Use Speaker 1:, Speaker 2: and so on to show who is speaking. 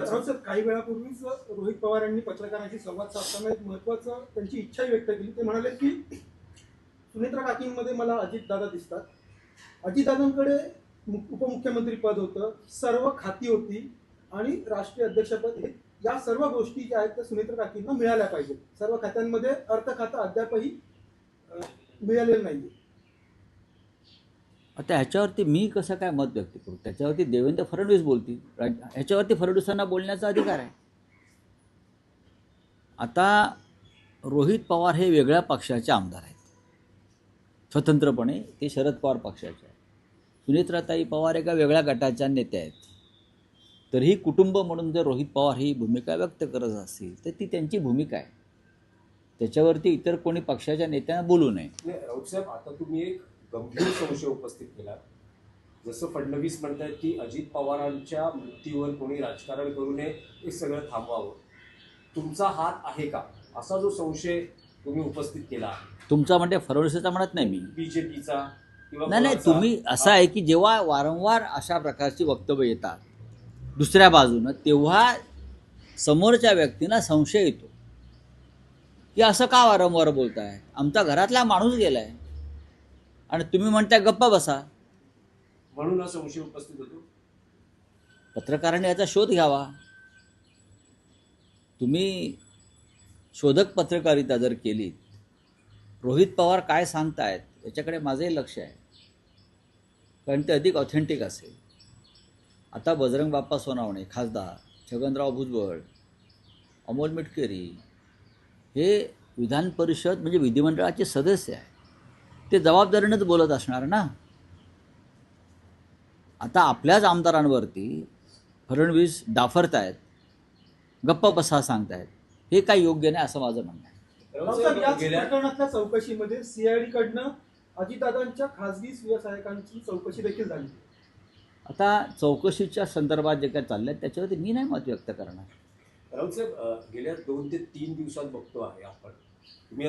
Speaker 1: Sir, काही वेळापूर्वीच रोहित पवार यांनी पत्रकारांशी संवाद साधताना एक महत्वाचं त्यांची इच्छा व्यक्त केली. ते म्हणाले की सुनेत्रा काकींमध्ये मला अजितदादा दिसतात. अजितदादांकडे उपमुख्यमंत्री पद होतं, सर्व खाती होती आणि राष्ट्रीय अध्यक्षपद हे या सर्व गोष्टी ज्या आहेत त्या सुनेत्रा काकींना मिळाल्या पाहिजेत. सर्व खात्यांमध्ये अर्थ खातं अद्यापही मिळालेलं नाही.
Speaker 2: आता ह्याच्यावरती मी कसं काय मत व्यक्त करू? त्याच्यावरती देवेंद्र फडणवीस बोलतील. ह्याच्यावरती फडणवीसांना बोलण्याचा अधिकार आहे. आता रोहित पवार हे वेगळ्या पक्षाचे आमदार आहेत, स्वतंत्रपणे ते शरद पवार पक्षाचे आहेत. सुनेत्राताई पवार एका वेगळ्या गटाच्या नेत्या आहेत. तरीही कुटुंब म्हणून जर रोहित पवार ही भूमिका व्यक्त करत असतील तर ती त्यांची भूमिका आहे. त्याच्यावरती इतर कोणी पक्षाच्या नेत्यांना बोलू नये.
Speaker 3: राऊत साहेब, आता तुम्ही एक गंभीर संशय उपस्थित केला. जसं फडणवीस म्हणतात की अजित पवारांच्या मृत्यूवर कोणी राजकारण करू नये, हे सगळं थांबवावं. तुमचा हात आहे का, असा जो संशय तुम्ही उपस्थित केला?
Speaker 2: तुमचा म्हणजे फडणवीसाचा म्हणत नाही मी,
Speaker 3: बीजेपीचा किंवा
Speaker 2: नाही, तुम्ही असं आहे की जेव्हा वारंवार अशा प्रकारची वक्तव्य येतात दुसऱ्या बाजूनं, तेव्हा समोरच्या व्यक्तींना संशय येतो की असं का वारंवार बोलताय, आमचा घरातला माणूस गेलाय आणि तुम्ही म्हणताय गप्पा बसा.
Speaker 3: म्हणून हा संशय उपस्थित होतो.
Speaker 2: पत्रकारांनी याचा शोध घ्यावा. तुम्ही शोधक पत्रकारिता जर केलीत, रोहित पवार काय सांगतायत याच्याकडे माझंही लक्ष आहे, कारण ते अधिक ऑथेंटिक असेल. आता बजरंग बाप्पा सोनावणे खासदार, छगनराव भुजबळ, अमोल मिटकरी हे विधान परिषद म्हणजे विधिमंडळाचे सदस्य आहे. ते जबाबदारीनेच बोलत असणार ना. आता आपल्याच आमदारांवरती फडणवीस डाफरतायत, गप्पा बसा सांगतायत, हे काही योग्य नाही असं माझं म्हणणं आहे.
Speaker 1: याच प्रकरणातल्या चौकशीमध्ये सीआयडी कडनं अजितदादांच्या खासगी व्यवसायिकांची चौकशी देखील झाली.
Speaker 2: आता चौकशीच्या संदर्भात जे काय चाललंय त्याच्यावरती मी नाही मत व्यक्त करणार.
Speaker 3: राऊत साहेब, गेल्या 2 ते 3 दिवसात बघतो आहे आपण, तुम्ही असं